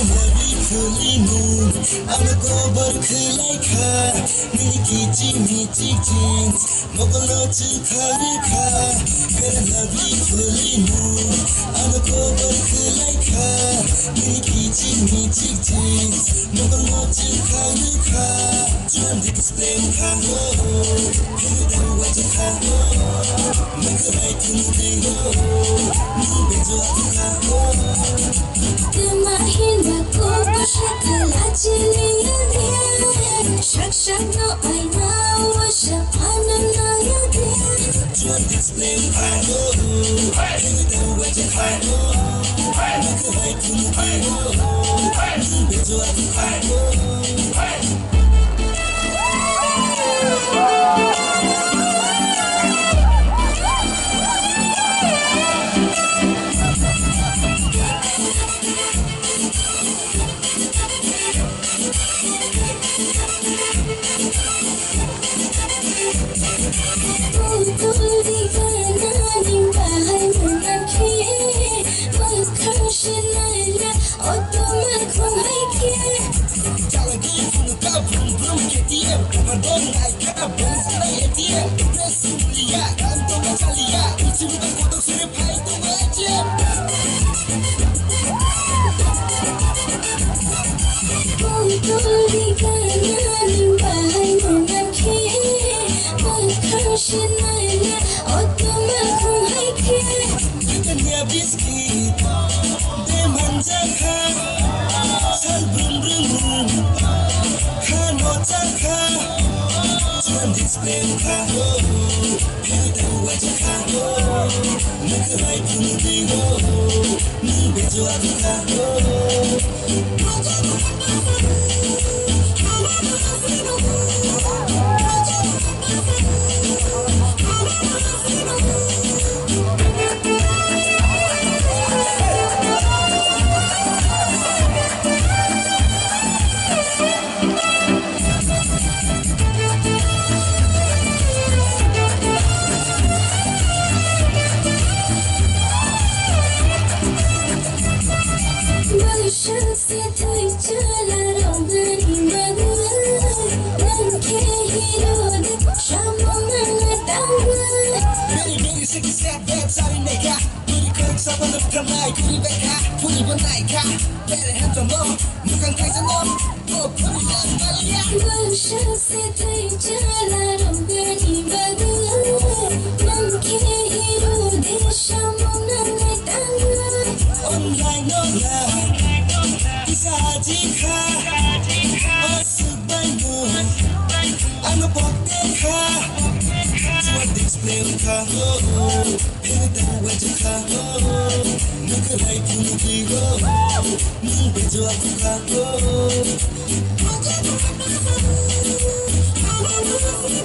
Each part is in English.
I'm a go like Niki Jimmy Jeans, Mogolo to Karika, Gonna love you fully moon. I'm a go like Niki Jimmy Jeans, Mogolo to Karika, John Dixon Kano, Pin what you can go, make a right in the day, move it to Kano. Shak shak no I know shak no you John display I know anything what you I know look like you I know you do I know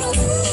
Like